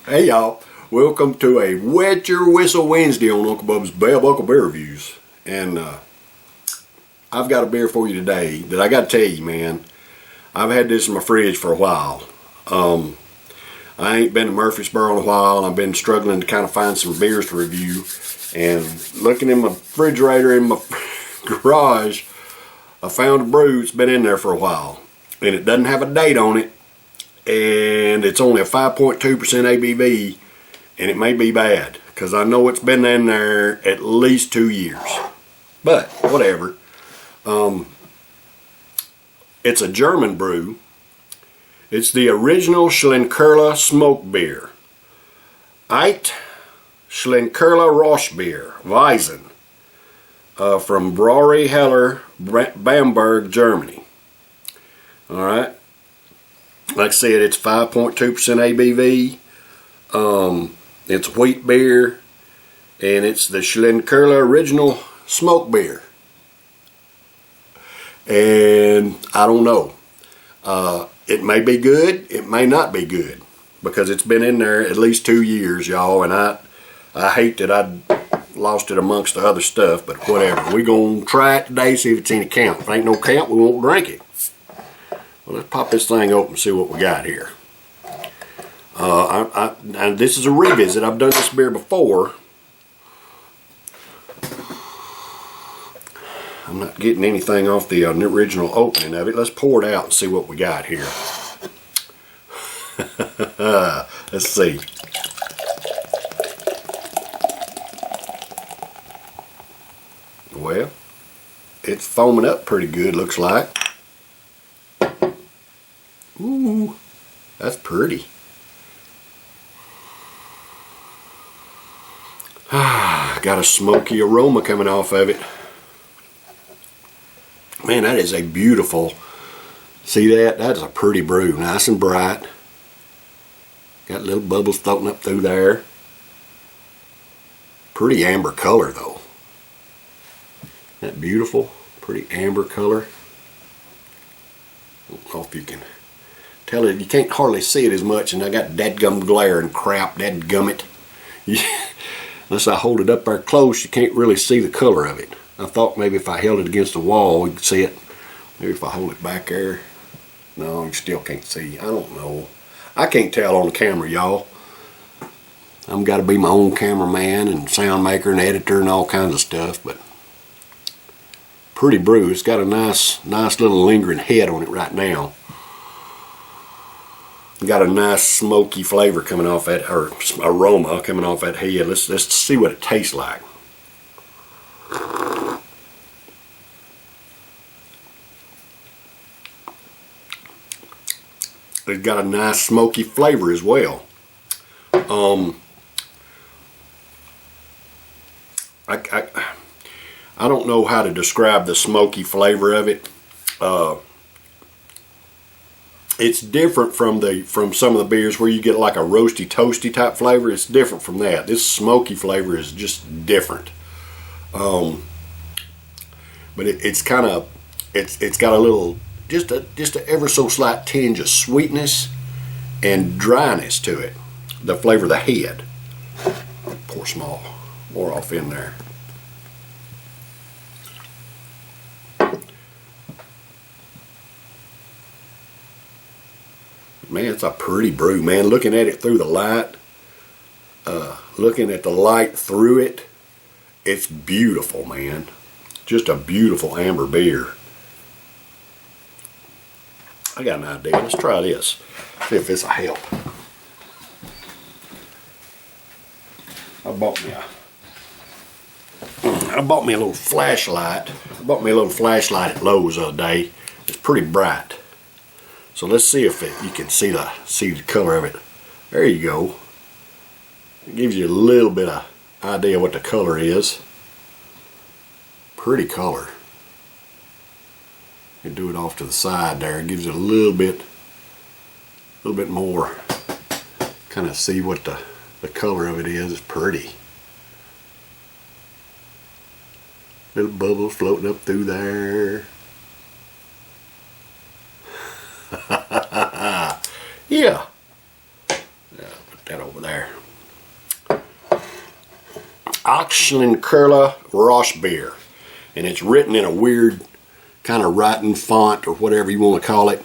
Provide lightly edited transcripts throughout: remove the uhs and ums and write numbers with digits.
Hey y'all, welcome to a Wet Your Whistle Wednesday on Uncle Bubba's Bell Buckle Beer Reviews. And I've got a beer for you today that I got to tell you, man, I've had this in my fridge for a while. I ain't been to Murfreesboro in a while, and I've been struggling to kind of find some beers to review. And looking in my refrigerator in my garage, I found a brew that's been in there for a while. And it doesn't have a date on it. And it's only a 5.2% ABV, and it may be bad because I know it's been in there at least 2 years, but whatever. It's a German brew. It's the original Schlenkerla smoke beer, Schlenkerla Rauchbier Weizen, from Brewery Heller, Bamberg, Germany. All right. Like I said, it's 5.2% ABV. It's wheat beer, and it's the Schlenkerla original smoke beer. And I don't know. It may be good. It may not be good because it's been in there at least 2 years, y'all. And I hate that I lost it amongst the other stuff, but whatever. We're gonna try it today, see if it's any count. If ain't no count, we won't drink it. Well, let's pop this thing open and see what we got here. And this is a revisit. I've done this beer before. I'm not getting anything off the original opening of it. Let's pour it out and see what we got here. Let's see. Well, it's foaming up pretty good, looks like. Ooh, that's pretty. Got a smoky aroma coming off of it. Man, that is a beautiful, see that? That is a pretty brew, nice and bright. Got little bubbles floating up through there. Pretty amber color though. Isn't that beautiful? Pretty amber color. I don't know if you can tell it, you can't hardly see it as much, and I got dadgum glare and crap, dadgummit. Unless I hold it up there close, you can't really see the color of it. I thought maybe if I held it against the wall, you could see it. Maybe if I hold it back there. No, you still can't see. I don't know. I can't tell on the camera, y'all. I've got to be my own cameraman and sound maker and editor and all kinds of stuff, but pretty brew. It's got a nice little lingering head on it right now. Got a nice smoky flavor coming off that, or aroma coming off that head. Let's see what it tastes like. It's got a nice smoky flavor as well. I don't know how to describe the smoky flavor of it. It's different from some of the beers where you get like a roasty toasty type flavor. It's different from that. This smoky flavor is just different. But it's kind of it's got a little just a ever so slight tinge of sweetness and dryness to it. The flavor of the head. Pour small more off in there. Man, it's a pretty brew, man. Looking at it through the light, looking at the light through it, it's beautiful, man. Just a beautiful amber beer. I got an idea. Let's try this. See if this will help. I bought me a little flashlight. I bought me a little flashlight at Lowe's the other day. It's pretty bright. So let's see if you can see the color of it. There you go. It gives you a little bit of idea what the color is. Pretty color. You do it off to the side there. It gives you a little bit more. Kind of see what the color of it is. It's pretty. Little bubbles floating up through there. Yeah. Put that over there. Schlenkerla Rosh beer, and it's written in a weird kind of writing font or whatever you want to call it,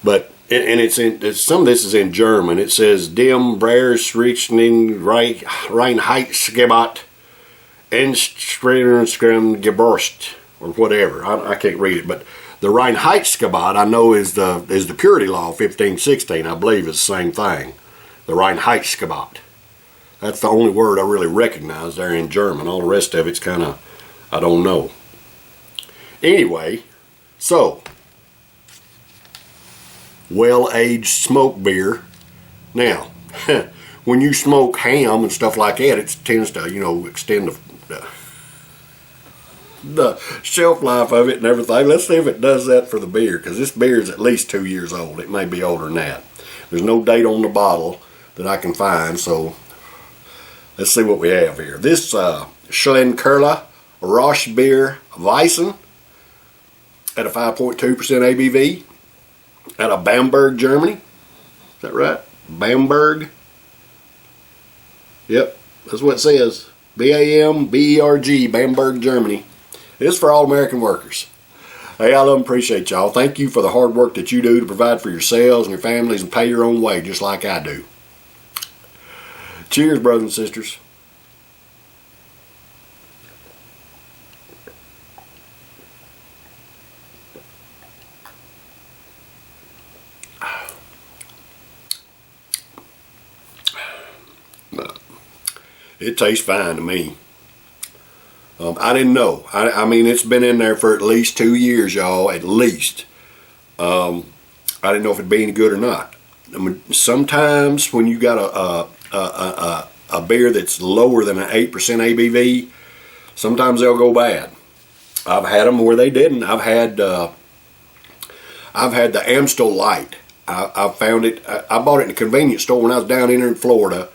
but some of this is in German. It says Dem Brersrichten Reinheitsgebot Enstrenskrim Geborst or whatever. I can't read it, but the Reinheitsgebot I know is the purity law 1516. I believe is the same thing. The Reinheitsgebot. That's the only word I really recognize there in German. All the rest of it's kind of, I don't know. Anyway, so, well-aged smoked beer. Now, when you smoke ham and stuff like that, it tends to, extend the shelf life of it and everything. Let's see if it does that for the beer, because this beer is at least 2 years old. It may be older than that. There's no date on the bottle that I can find, so let's see what we have here. This Schlenkerla Rosh beer Weizen at a 5.2% ABV out of Bamberg, Germany. Is that right? Bamberg? Yep, that's what it says. B-A-M-B-E-R-G, Bamberg, Germany. It's for all American workers. Hey, I love and appreciate y'all. Thank you for the hard work that you do to provide for yourselves and your families and pay your own way just like I do. Cheers, brothers and sisters. It tastes fine to me. I didn't know. I mean, it's been in there for at least 2 years, y'all. At least. I didn't know if it'd be any good or not. I mean, sometimes when you got a beer that's lower than an 8% ABV, sometimes they'll go bad. I've had them where they didn't. I've had the Amstel Light. I found it. I bought it in a convenience store when I was down in Florida.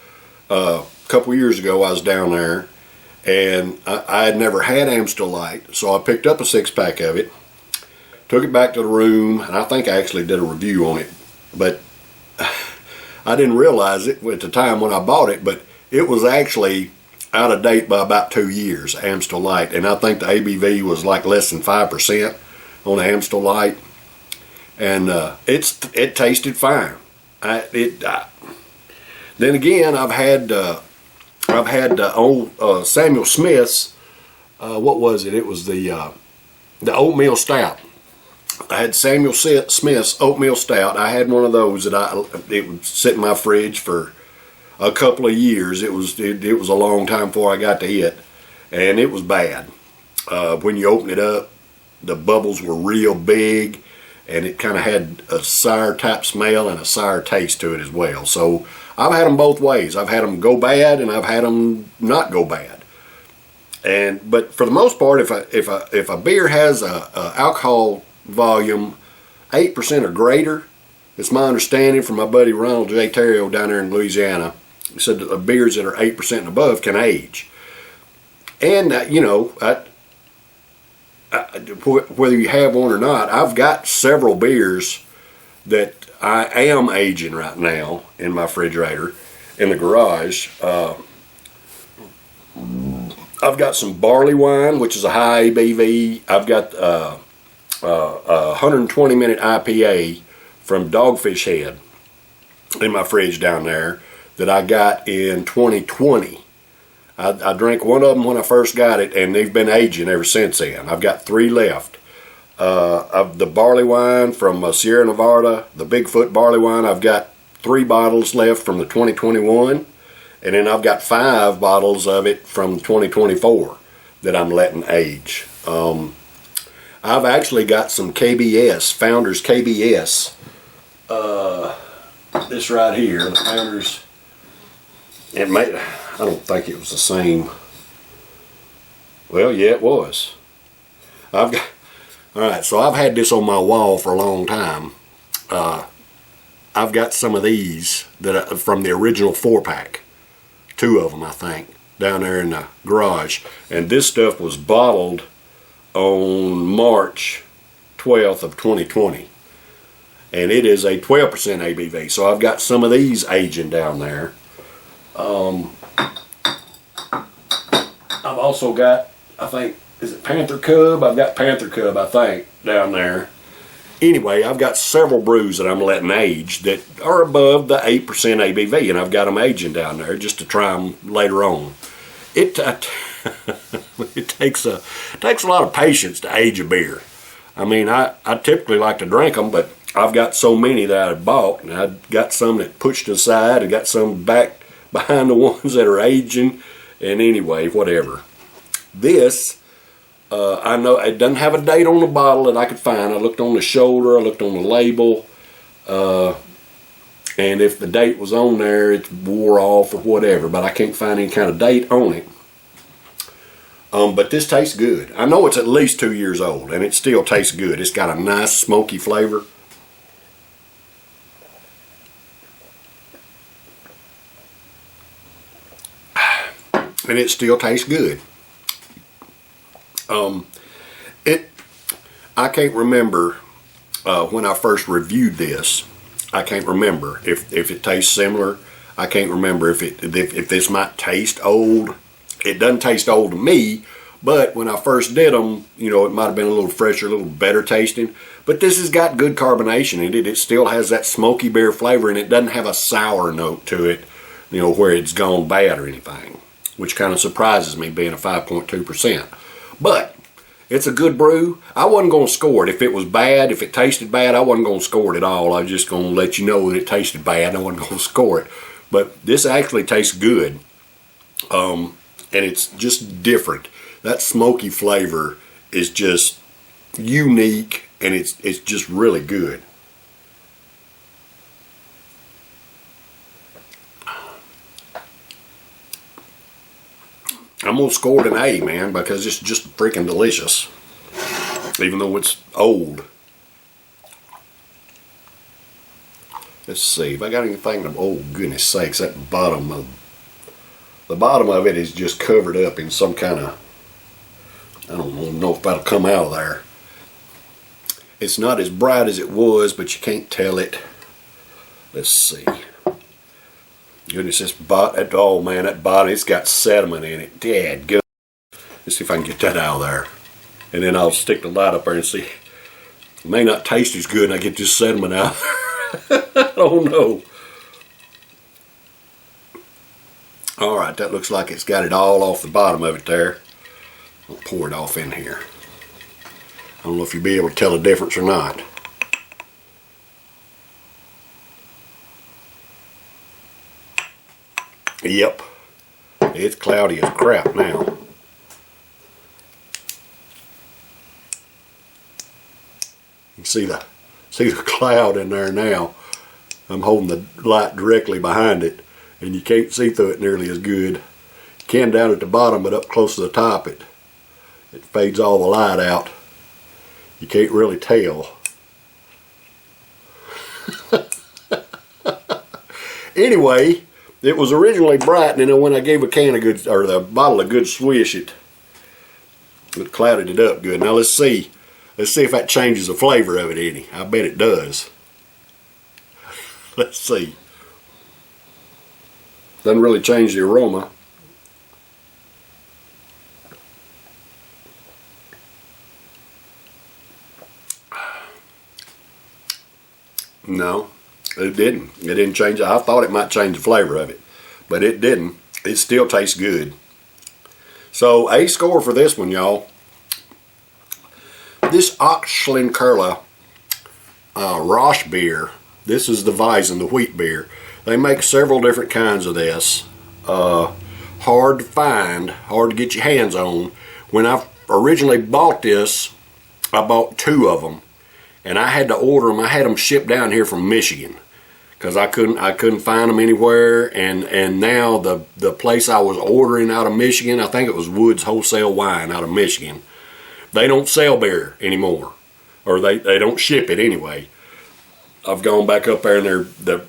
A couple years ago I was down there, and I had never had Amstel Light, so I picked up a 6-pack of it, took it back to the room, and I think I actually did a review on it, but I didn't realize it at the time when I bought it, but it was actually out of date by about 2 years, Amstel Light, and I think the ABV was like less than 5% on the Amstel Light, and it tasted fine. Then again, I've had old Samuel Smith's. What was it? It was the oatmeal stout. I had Samuel Smith's oatmeal stout. I had one of those that it would sit in my fridge for a couple of years. It was a long time before I got to it, and it was bad. When you open it up, the bubbles were real big, and it kind of had a sour type smell and a sour taste to it as well. So I've had them both ways. I've had them go bad, and I've had them not go bad. But for the most part, if a beer has a alcohol volume 8% or greater, it's my understanding from my buddy Ronald J. Terrio down there in Louisiana. He said that the beers that are 8% and above can age. And whether you have one or not, I've got several beers that I am aging right now in my refrigerator in the garage. I've got some barley wine, which is a high ABV. I've got a 120-minute IPA from Dogfish Head in my fridge down there that I got in 2020. I drank one of them when I first got it, and they've been aging ever since then. I've got 3 left. Of the barley wine from Sierra Nevada, the Bigfoot barley wine, I've got 3 bottles left from the 2021, and then I've got 5 bottles of it from 2024 that I'm letting age. I've actually got some KBS, Founders KBS. This right here, the Founders. I don't think it was the same. Well, yeah, it was. All right, so I've had this on my wall for a long time. I've got some of these that from the original 4-pack. 2 of them, I think, down there in the garage. And this stuff was bottled on March 12th of 2020. and it is a 12% ABV. So I've got some of these aging down there. I've also got, I think, is it Panther Cub? I've got Panther Cub, I think, down there. Anyway, I've got several brews that I'm letting age that are above the 8% ABV, and I've got them aging down there just to try them later on. It takes a lot of patience to age a beer. I mean, I typically like to drink them, but I've got so many that I bought, and I've got some that pushed aside, and got some back behind the ones that are aging. And anyway, whatever. This, I know it doesn't have a date on the bottle that I could find. I looked on the shoulder, I looked on the label, and if the date was on there, it wore off or whatever, but I can't find any kind of date on it. But this tastes good. I know it's at least 2 years old, and it still tastes good. It's got a nice smoky flavor. And it still tastes good. I can't remember when I first reviewed this. I can't remember if it tastes similar. I can't remember if this might taste old. It doesn't taste old to me, but when I first did them, you know, it might have been a little fresher, a little better tasting. But this has got good carbonation in it. It still has that smoky beer flavor, and it doesn't have a sour note to it, you know, where it's gone bad or anything, which kind of surprises me, being a 5.2%. But it's a good brew. I wasn't going to score it. If it was bad, if it tasted bad, I wasn't going to score it at all. I was just going to let you know that it tasted bad. I wasn't going to score it. But this actually tastes good. And it's just different. That smoky flavor is just unique, and it's just really good. I'm going to score it an A, man, because it's just freaking delicious. Even though it's old. Let's see if I got anything. Oh, goodness sakes, that bottom of it is just covered up in some kind of, I don't know if that'll come out of there. It's not as bright as it was, but you can't tell it. Let's see. Goodness, oh man, that bottom, it's got sediment in it. Dad, good. Let's see if I can get that out of there. And then I'll stick the light up there and see. It may not taste as good and I get this sediment out. I don't know. Alright, that looks like it's got it all off the bottom of it there. I'll pour it off in here. I don't know if you'll be able to tell the difference or not. Yep, it's cloudy as crap now. You see the cloud in there now. I'm holding the light directly behind it, and you can't see through it nearly as good. You can down at the bottom, but up close to the top, it fades all the light out. You can't really tell. Anyway, it was originally bright, and then when I gave the bottle a good swish, it clouded it up good. Now let's see if that changes the flavor of it any. I bet it does. Let's see. Doesn't really change the aroma. No, it didn't. It didn't change. I thought it might change the flavor of it, but it didn't. It still tastes good. So A score for this one, y'all. This Schlenkerla Rosh beer. This is the Weizen, the wheat beer. They make several different kinds of this. Hard to find, hard to get your hands on. When I originally bought this, I bought 2 of them. And I had to order them. I had them shipped down here from Michigan because I couldn't find them anywhere. And now the place I was ordering out of Michigan, I think it was Woods Wholesale Wine out of Michigan. They don't sell beer anymore, or they don't ship it anyway. I've gone back up there, and the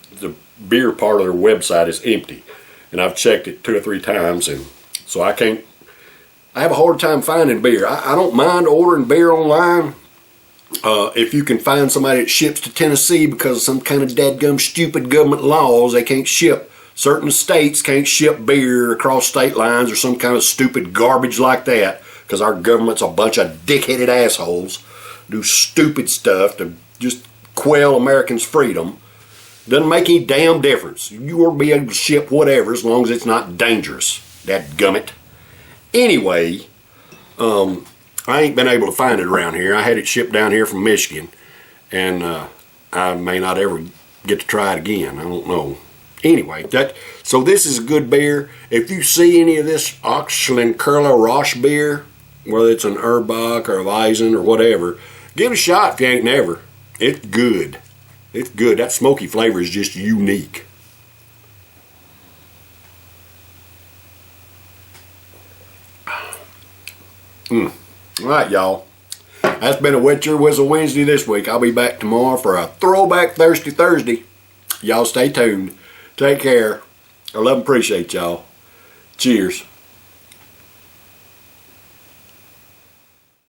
beer part of their website is empty, and I've checked it 2 or 3 times, and so I have a hard time finding beer. I don't mind ordering beer online. If you can find somebody that ships to Tennessee because of some kind of dadgum stupid government laws, they can't ship. Certain states can't ship beer across state lines or some kind of stupid garbage like that because our government's a bunch of dick-headed assholes. Do stupid stuff to just quell Americans' freedom. Doesn't make any damn difference. You ought to be able to ship whatever as long as it's not dangerous. Dadgummit. Anyway, I ain't been able to find it around here. I had it shipped down here from Michigan, and I may not ever get to try it again. I don't know. Anyway, so this is a good beer. If you see any of this Schlenkerla Roche beer, whether it's an Erbach or a Weizen or whatever, give it a shot if you ain't never. It's good. It's good. That smoky flavor is just unique. All right, y'all. That's been a Wet Your Whistle Wednesday this week. I'll be back tomorrow for a Throwback Thirsty Thursday. Y'all stay tuned. Take care. I love and appreciate y'all. Cheers.